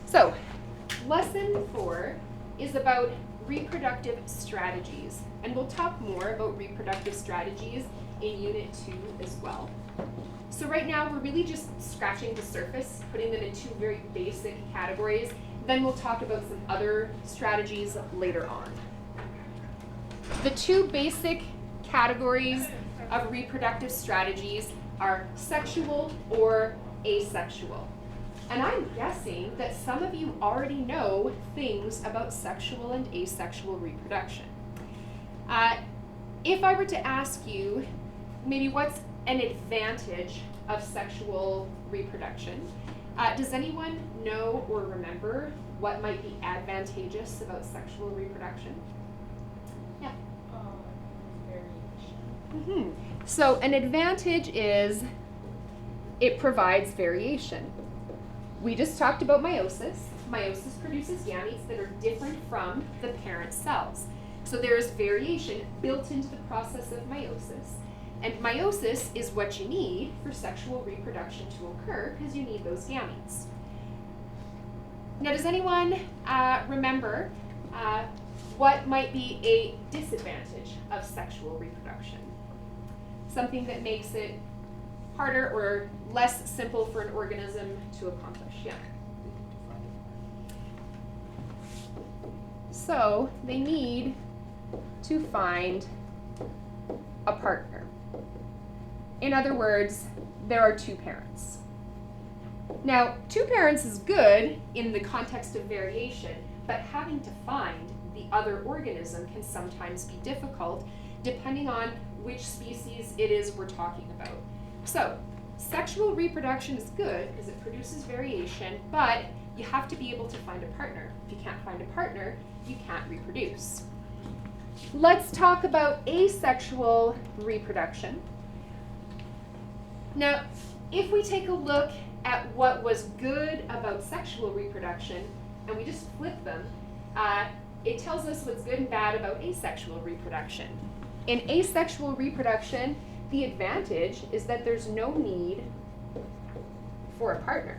So, lesson 4 is about reproductive strategies, and we'll talk more about reproductive strategies in Unit 2 as well. So right now we're really just scratching the surface, putting them in two very basic categories. Then we'll talk about some other strategies later on. The two basic categories of reproductive strategies are sexual or asexual. And I'm guessing that some of you already know things about sexual and asexual reproduction. If I were to ask you, maybe what's an advantage of sexual reproduction, does anyone know or remember what might be advantageous about sexual reproduction? Yeah. Variation. So an advantage is it provides variation. We just talked about meiosis. Meiosis produces gametes that are different from the parent cells. So there is variation built into the process of meiosis. And meiosis is what you need for sexual reproduction to occur because you need those gametes. Now, does anyone remember what might be a disadvantage of sexual reproduction? Something that makes it harder or less simple for an organism to accomplish. Yeah. So they need to find a partner. In other words, there are two parents. Now, two parents is good in the context of variation, but having to find the other organism can sometimes be difficult depending on which species it is we're talking about. So, sexual reproduction is good because it produces variation, but you have to be able to find a partner. If you can't find a partner, you can't reproduce. Let's talk about asexual reproduction. Now, if we take a look at what was good about sexual reproduction and we just flip them, it tells us what's good and bad about asexual reproduction. In asexual reproduction, the advantage is that there's no need for a partner.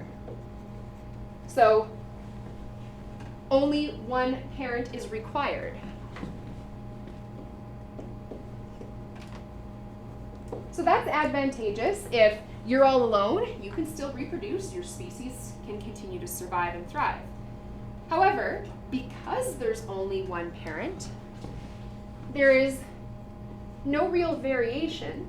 So only one parent is required. So that's advantageous. If you're all alone, you can still reproduce, your species can continue to survive and thrive. However, because there's only one parent, there is no real variation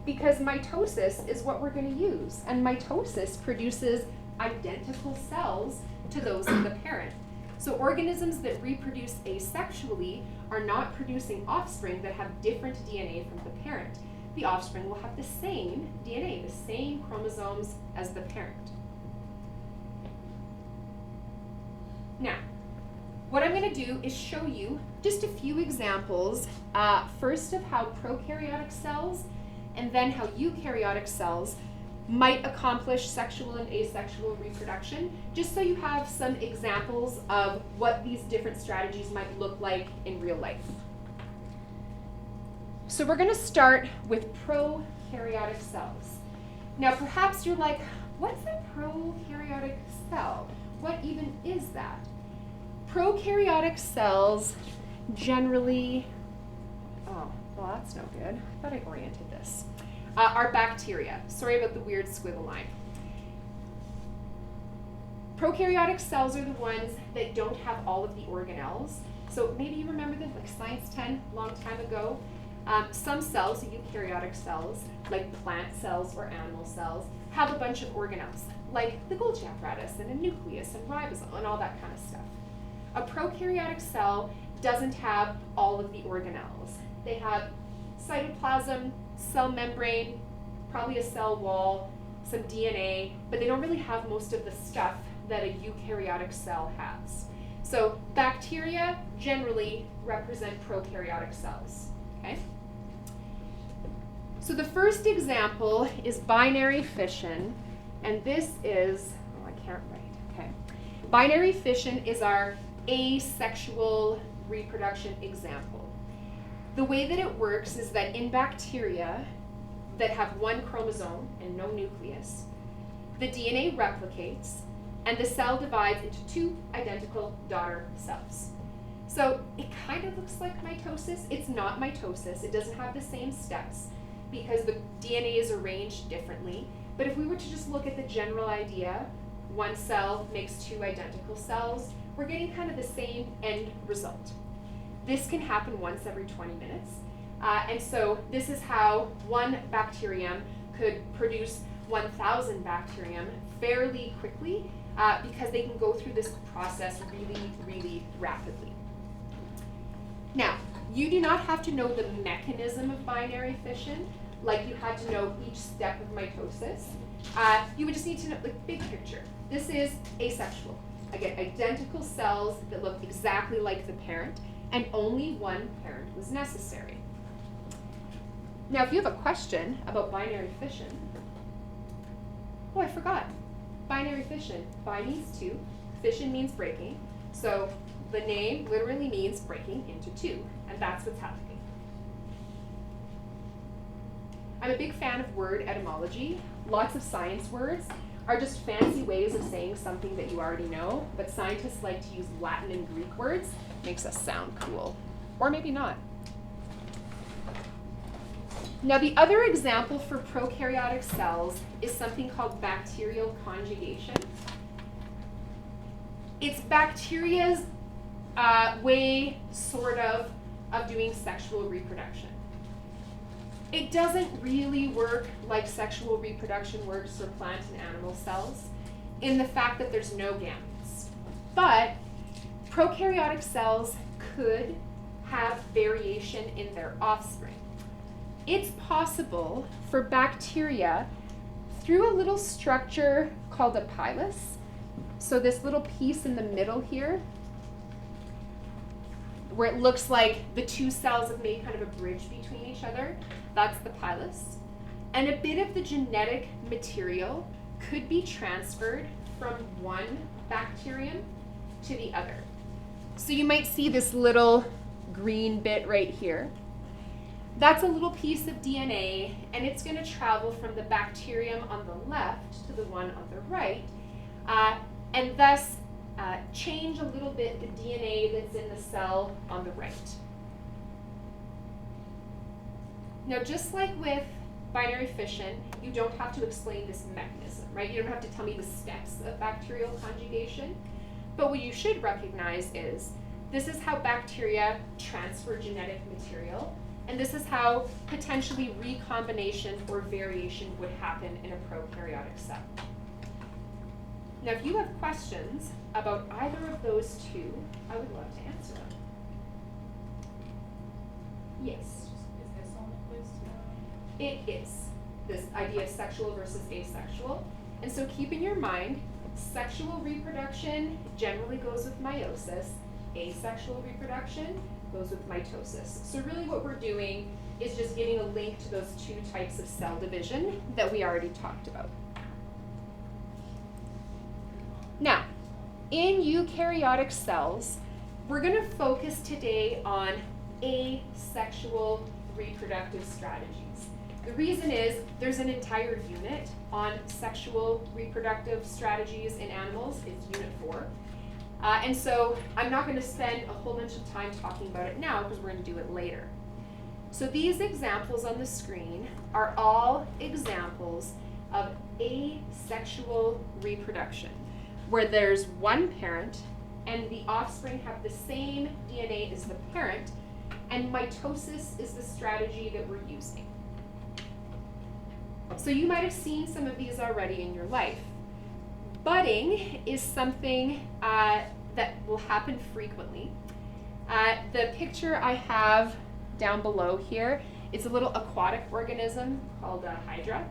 because mitosis is what we're going to use, and mitosis produces identical cells to those of the parent. So organisms that reproduce asexually are not producing offspring that have different DNA from the parent. The offspring will have the same DNA, the same chromosomes as the parent. Now, what I'm going to do is show you just a few examples, first of how prokaryotic cells and then how eukaryotic cells might accomplish sexual and asexual reproduction, just so you have some examples of what these different strategies might look like in real life. So we're going to start with prokaryotic cells. Now perhaps you're like, what's a prokaryotic cell? What even is that? Prokaryotic cells generally, oh, well that's no good. I thought I oriented this. Are bacteria. Sorry about the weird squiggle line. Prokaryotic cells are the ones that don't have all of the organelles. So maybe you remember them, like Science 10, long time ago. Some cells, eukaryotic cells, like plant cells or animal cells, have a bunch of organelles, like the Golgi apparatus and a nucleus and ribosome and all that kind of stuff. A prokaryotic cell doesn't have all of the organelles. They have cytoplasm, cell membrane, probably a cell wall, some DNA, but they don't really have most of the stuff that a eukaryotic cell has. So bacteria generally represent prokaryotic cells, okay? So the first example is binary fission, and this is, oh, I can't write, okay. Binary fission is our asexual reproduction example. The way that it works is that in bacteria that have one chromosome and no nucleus, the DNA replicates, and the cell divides into two identical daughter cells. So it kind of looks like mitosis. It's not mitosis. It doesn't have the same steps because the DNA is arranged differently. But if we were to just look at the general idea, one cell makes two identical cells, we're getting kind of the same end result. This can happen once every 20 minutes. And so this is how one bacterium could produce 1,000 bacterium fairly quickly because they can go through this process really, really rapidly. Now, you do not have to know the mechanism of binary fission like you had to know each step of mitosis. You would just need to know the big picture. This is asexual. I get identical cells that look exactly like the parent, and only one parent was necessary. Now, if you have a question about binary fission, oh, I forgot. Binary fission. Bi means two, fission means breaking. So the name literally means breaking into two, and that's what's happening. I'm a big fan of word etymology. Lots of science words are just fancy ways of saying something that you already know, but scientists like to use Latin and Greek words. Makes us sound cool. Or maybe not. Now, the other example for prokaryotic cells is something called bacterial conjugation. It's bacteria's way, sort of doing sexual reproduction. It doesn't really work like sexual reproduction works for plant and animal cells in the fact that there's no gametes. But prokaryotic cells could have variation in their offspring. It's possible for bacteria through a little structure called a pilus. So this little piece in the middle here, where it looks like the two cells have made kind of a bridge between each other, that's the pilus. And a bit of the genetic material could be transferred from one bacterium to the other. So you might see this little green bit right here. That's a little piece of DNA, and it's going to travel from the bacterium on the left to the one on the right, and thus change a little bit the DNA that's in the cell on the right. Now, just like with binary fission, you don't have to explain this mechanism, right? You don't have to tell me the steps of bacterial conjugation, but what you should recognize is this is how bacteria transfer genetic material, and this is how potentially recombination or variation would happen in a prokaryotic cell. Now, if you have questions about either of those two, I would love to answer them. Yes? Is this on the quiz tomorrow? It is, this idea of sexual versus asexual. And so keep in your mind, sexual reproduction generally goes with meiosis, asexual reproduction goes with mitosis. So really what we're doing is just giving a link to those two types of cell division that we already talked about. Now, in eukaryotic cells, we're going to focus today on asexual reproductive strategies. The reason is there's an entire unit on sexual reproductive strategies in animals. It's Unit 4. And so I'm not going to spend a whole bunch of time talking about it now because we're going to do it later. So these examples on the screen are all examples of asexual reproduction, where there's one parent and the offspring have the same DNA as the parent, and mitosis is the strategy that we're using. So you might have seen some of these already in your life. Budding is something that will happen frequently. The picture I have down below here is a little aquatic organism called a hydra.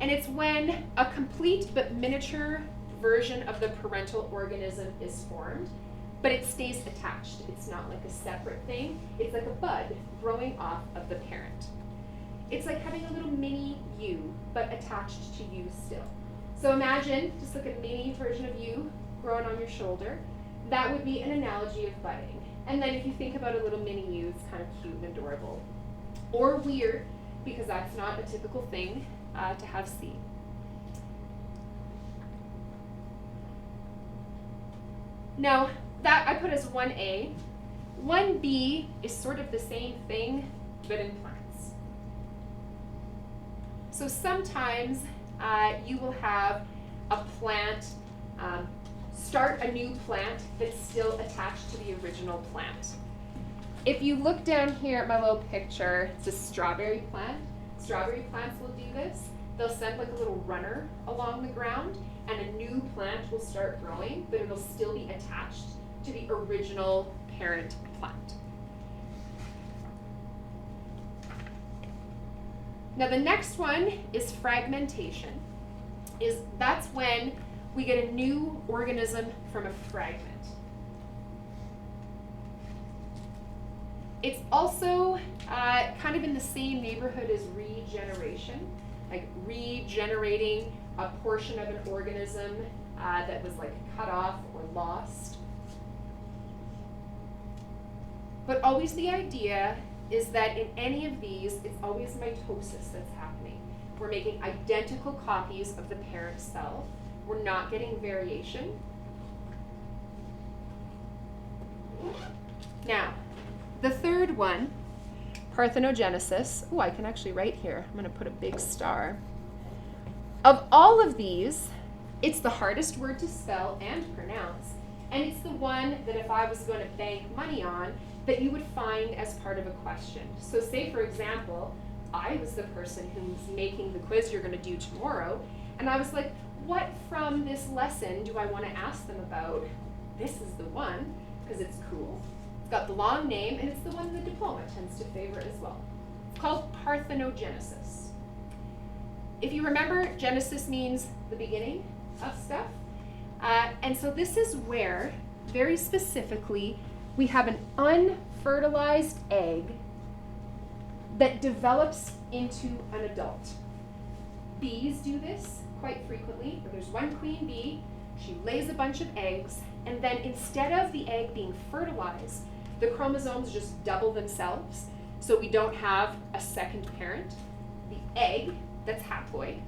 And it's when a complete but miniature version of the parental organism is formed, but it stays attached. It's not like a separate thing. It's like a bud growing off of the parent. It's like having a little mini you, but attached to you still. So imagine just like a mini version of you growing on your shoulder. That would be an analogy of budding. And then if you think about a little mini you, it's kind of cute and adorable. Or weird, because that's not a typical thing to have seen. Now, that I put as 1A. 1B is sort of the same thing, but in plants. So sometimes you will have a plant start a new plant that's still attached to the original plant. If you look down here at my little picture, it's a strawberry plant. Strawberry plants will do this. They'll send like a little runner along the ground, and a new plant will start growing, but it'll still be attached to the original parent plant. Now the next one is fragmentation. That's when we get a new organism from a fragment. It's also kind of in the same neighborhood as regeneration, like regenerating a portion of an organism that was like cut off or lost. But always the idea is that in any of these, it's always mitosis that's happening. We're making identical copies of the parent cell. We're not getting variation. Now, the third one, parthenogenesis. Oh, I can actually write here. I'm going to put a big star. Of all of these, it's the hardest word to spell and pronounce, and it's the one that if I was going to bank money on, that you would find as part of a question. So say, for example, I was the person who's making the quiz you're going to do tomorrow, and I was like, what from this lesson do I want to ask them about? This is the one, because it's cool. It's got the long name, and it's the one the diploma tends to favor as well. It's called parthenogenesis. If you remember, genesis means the beginning of stuff. And so this is where, very specifically, we have an unfertilized egg that develops into an adult. Bees do this quite frequently, where there's one queen bee, she lays a bunch of eggs, and then instead of the egg being fertilized, the chromosomes just double themselves, so we don't have a second parent. The egg that's haploid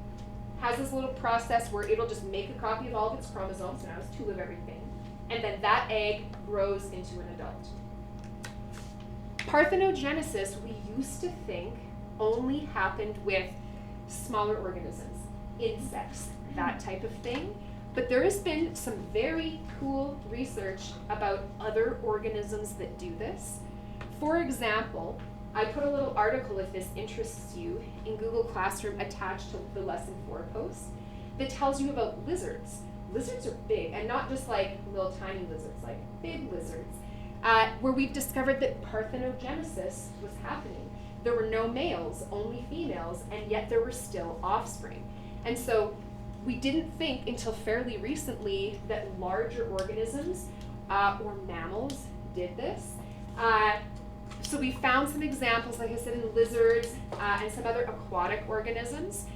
has this little process where it'll just make a copy of all of its chromosomes, so now it's two of everything, and then that egg grows into an adult. Parthenogenesis, we used to think only happened with smaller organisms, insects, that type of thing. But there has been some very cool research about other organisms that do this. For example, I put a little article, if this interests you, in Google Classroom attached to the Lesson 4 post that tells you about lizards. Lizards are big, and not just like little tiny lizards, like big lizards, where we've discovered that parthenogenesis was happening. There were no males, only females, and yet there were still offspring. And so we didn't think until fairly recently that larger organisms or mammals did this. So we found some examples, like I said, in lizards and some other aquatic organisms.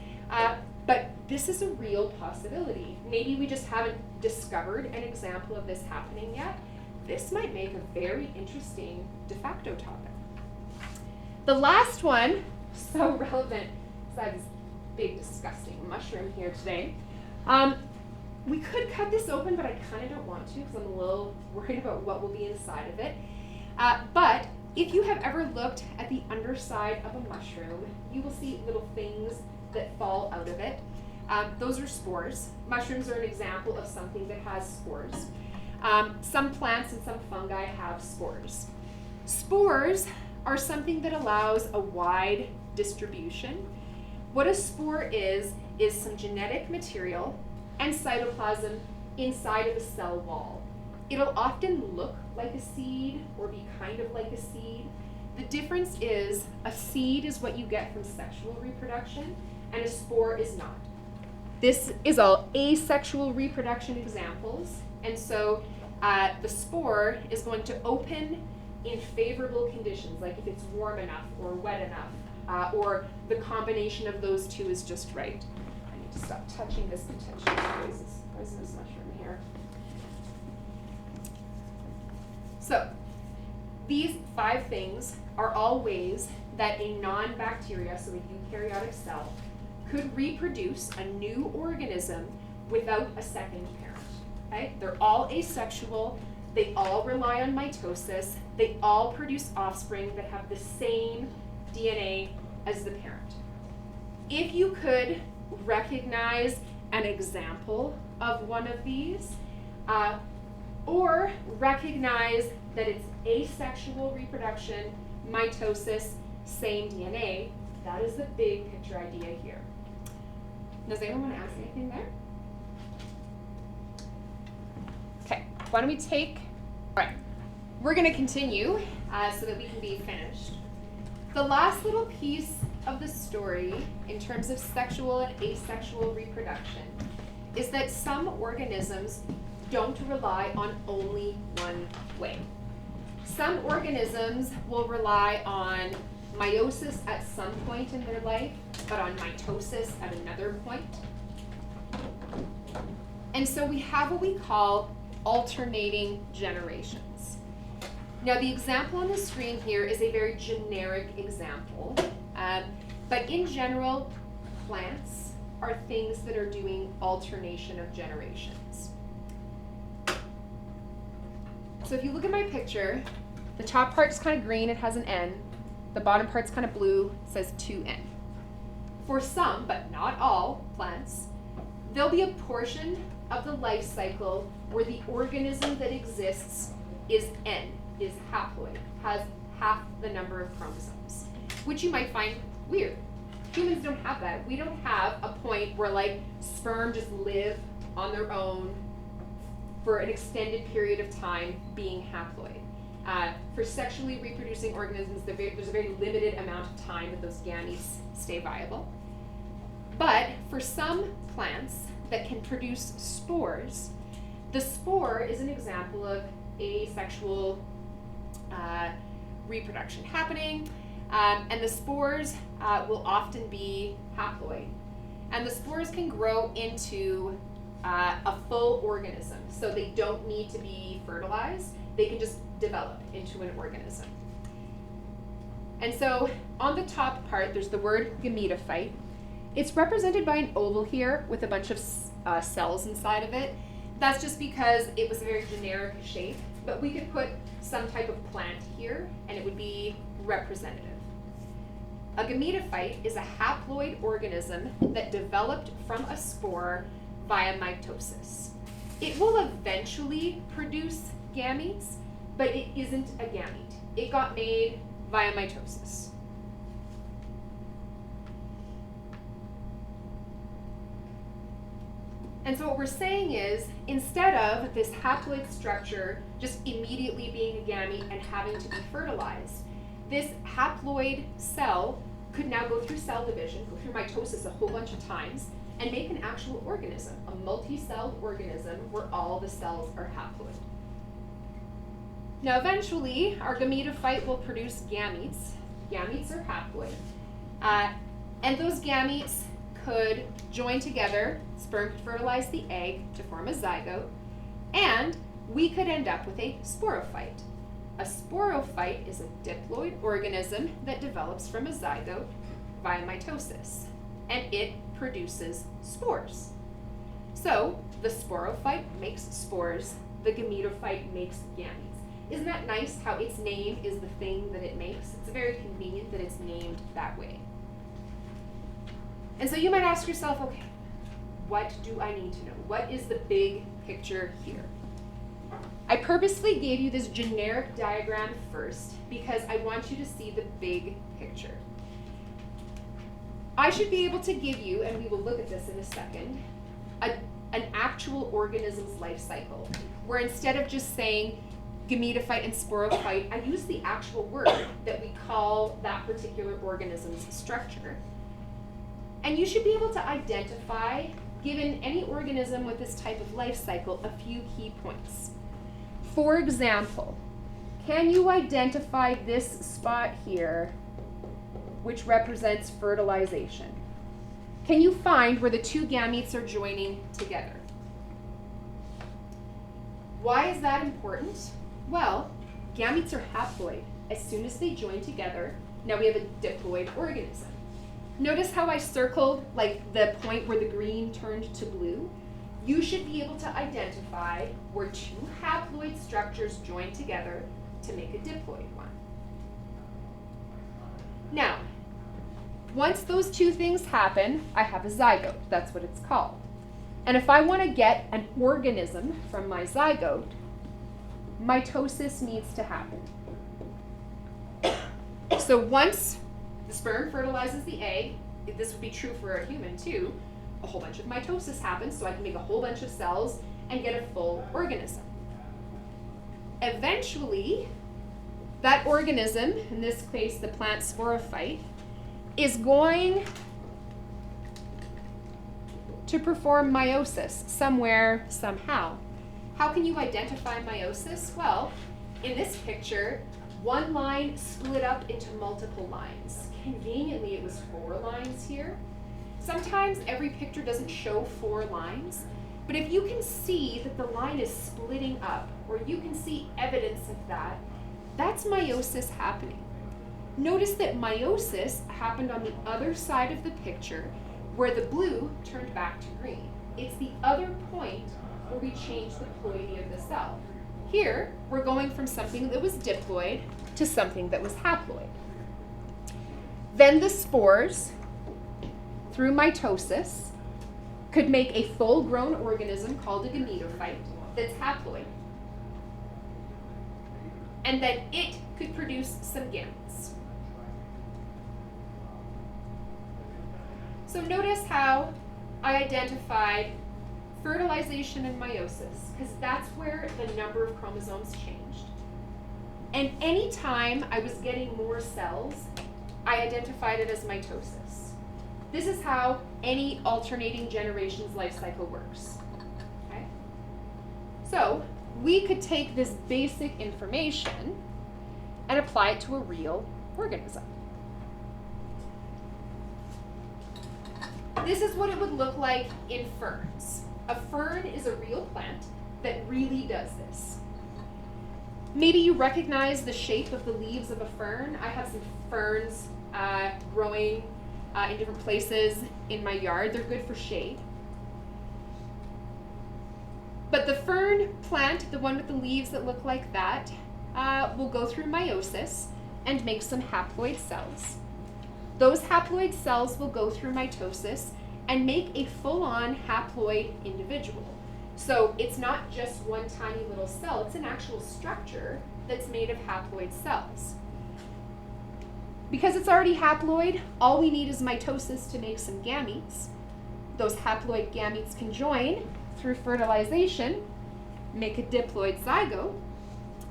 But this is a real possibility. Maybe we just haven't discovered an example of this happening yet. This might make a very interesting de facto topic. The last one, so relevant, besides this big disgusting mushroom here today. We could cut this open, but I kind of don't want to because I'm a little worried about what will be inside of it. But if you have ever looked at the underside of a mushroom, you will see little things that fall out of it. Those are spores. Mushrooms are an example of something that has spores. Some plants and some fungi have spores. Spores are something that allows a wide distribution. What a spore is some genetic material and cytoplasm inside of a cell wall. It'll often look like a seed or be kind of like a seed. The difference is a seed is what you get from sexual reproduction and a spore is not. This is all asexual reproduction examples, and so the spore is going to open in favorable conditions, like if it's warm enough or wet enough, or the combination of those two is just right. I need to stop touching this potentially poisonous mushroom here. So these 5 things are all ways that a non-bacteria, so a eukaryotic cell, could reproduce a new organism without a second parent. okay? They're all asexual. They all rely on mitosis. They all produce offspring that have the same DNA as the parent. If you could recognize an example of one of these, or recognize that it's asexual reproduction, mitosis, same DNA, that is the big picture idea here. Does anyone want to ask anything there? Okay, why don't we take, all right, we're going to continue so that we can be finished. The last little piece of the story in terms of sexual and asexual reproduction is that some organisms don't rely on only one way. Some organisms will rely on meiosis at some point in their life, but on mitosis at another point. And so we have what we call alternating generations. Now the example on the screen here is a very generic example, but in general, plants are things that are doing alternation of generations. So if you look at my picture, the top part's kind of green, it has an N. The bottom part's kind of blue, it says 2N. For some, but not all, plants, there'll be a portion of the life cycle where the organism that exists is N, is haploid, has half the number of chromosomes, which you might find weird. Humans don't have that. We don't have a point where like sperm just live on their own for an extended period of time being haploid. For sexually reproducing organisms, there's a very limited amount of time that those gametes stay viable. But for some plants that can produce spores, the spore is an example of asexual reproduction happening, and the spores will often be haploid. And the spores can grow into a full organism, so they don't need to be fertilized. They can just develop into an organism. And so on the top part, there's the word gametophyte. It's represented by an oval here with a bunch of cells inside of it. That's just because it was a very generic shape, but we could put some type of plant here and it would be representative. A gametophyte is a haploid organism that developed from a spore via mitosis. It will eventually produce gametes, but it isn't a gamete. It got made via mitosis. And so what we're saying is, instead of this haploid structure just immediately being a gamete and having to be fertilized, this haploid cell could now go through cell division, go through mitosis a whole bunch of times, and make an actual organism, a multi-celled organism where all the cells are haploid. Now eventually, our gametophyte will produce gametes. Gametes are haploid. And those gametes could join together, sperm could fertilize the egg to form a zygote, and we could end up with a sporophyte. A sporophyte is a diploid organism that develops from a zygote via mitosis, and it produces spores. So the sporophyte makes spores, the gametophyte makes gametes. Isn't that nice how its name is the thing that it makes? It's very convenient that it's named that way. And so you might ask yourself, okay, what do I need to know? What is the big picture here? I purposely gave you this generic diagram first because I want you to see the big picture. I should be able to give you, and we will look at this in a second, an actual organism's life cycle, where instead of just saying gametophyte and sporophyte, I use the actual word that we call that particular organism's structure. And you should be able to identify, given any organism with this type of life cycle, a few key points. For example, can you identify this spot here, which represents fertilization? Can you find where the two gametes are joining together? Why is that important? Well, gametes are haploid. As soon as they join together, now we have a diploid organism. Notice how I circled like the point where the green turned to blue? you should be able to identify where two haploid structures join together to make a diploid one. Now, once those two things happen, I have a zygote. That's what it's called. And if I want to get an organism from my zygote, mitosis needs to happen. So once the sperm fertilizes the egg, this would be true for a human too, a whole bunch of mitosis happens, so I can make a whole bunch of cells and get a full organism. Eventually, that organism, in this case the plant sporophyte, is going to perform meiosis somewhere, somehow. How can you identify meiosis? Well, in this picture, one line split up into multiple lines. Conveniently, it was 4 lines here. Sometimes every picture doesn't show 4 lines, but if you can see that the line is splitting up, or you can see evidence of that, that's meiosis happening. Notice that meiosis happened on the other side of the picture where the blue turned back to green. It's the other point where we change the ploidy of the cell. Here, we're going from something that was diploid to something that was haploid. Then the spores, through mitosis, could make a full-grown organism called a gametophyte that's haploid. And then it could produce some gametes. So notice how I identified fertilization and meiosis, because that's where the number of chromosomes changed. And any time I was getting more cells, I identified it as mitosis. This is how any alternating generations life cycle works. Okay? So we could take this basic information and apply it to a real organism. This is what it would look like in ferns. A fern is a real plant that really does this. Maybe you recognize the shape of the leaves of a fern. I have some ferns growing in different places in my yard. They're good for shade. But the fern plant, the one with the leaves that look like that, will go through meiosis and make some haploid cells. Those haploid cells will go through mitosis and make a full-on haploid individual. So it's not just one tiny little cell, it's an actual structure that's made of haploid cells. Because it's already haploid, all we need is mitosis to make some gametes. Those haploid gametes can join through fertilization, make a diploid zygote,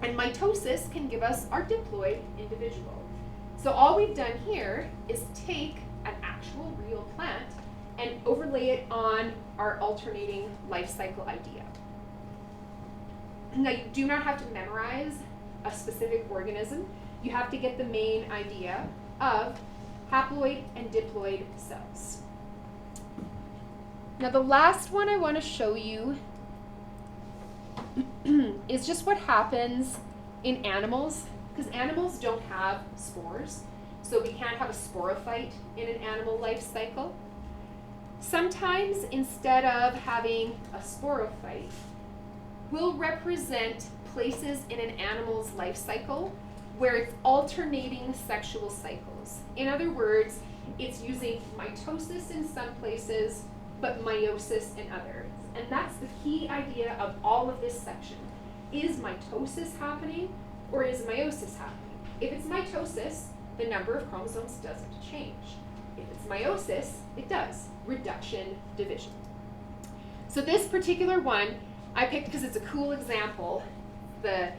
and mitosis can give us our diploid individual. So all we've done here is take an actual real plant and overlay it on our alternating life cycle idea. Now, you do not have to memorize a specific organism. You have to get the main idea of haploid and diploid cells. Now, the last one I want to show you is just what happens in animals, because animals don't have spores, so we can't have a sporophyte in an animal life cycle. Sometimes, instead of having a sporophyte, we'll represent places in an animal's life cycle where it's alternating sexual cycles. In other words, it's using mitosis in some places, but meiosis in others. And that's the key idea of all of this section. Is mitosis happening or is meiosis happening? If it's mitosis, the number of chromosomes doesn't change. If it's meiosis, it does. Reduction, division. So this particular one I picked because it's a cool example, the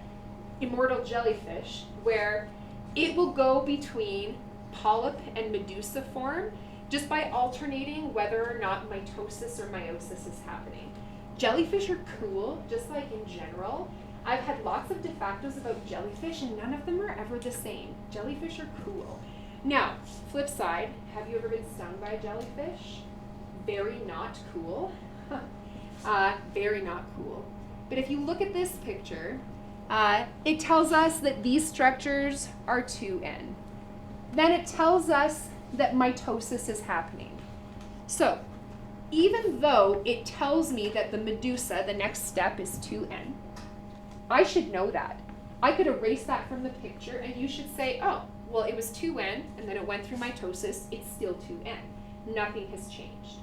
immortal jellyfish, where it will go between polyp and medusa form just by alternating whether or not mitosis or meiosis is happening. Jellyfish are cool, just like in general. I've had lots of de factos about jellyfish and none of them are ever the same. Jellyfish are cool. Now, flip side, have you ever been stung by a jellyfish? Very not cool. Very not cool. But if you look at this picture, it tells us that these structures are 2N. Then it tells us that mitosis is happening. So even though it tells me that the medusa, the next step is 2N, I should know that. I could erase that from the picture and you should say, oh, well, it was 2N and then it went through mitosis, it's still 2N. Nothing has changed.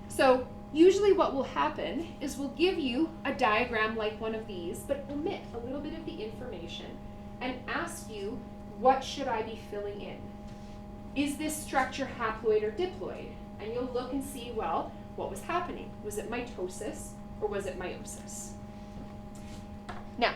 So usually what will happen is we'll give you a diagram like one of these, but omit a little bit of the information and ask you, what should I be filling in? Is this structure haploid or diploid? And you'll look and see, well, what was happening? Was it mitosis or was it meiosis? Now,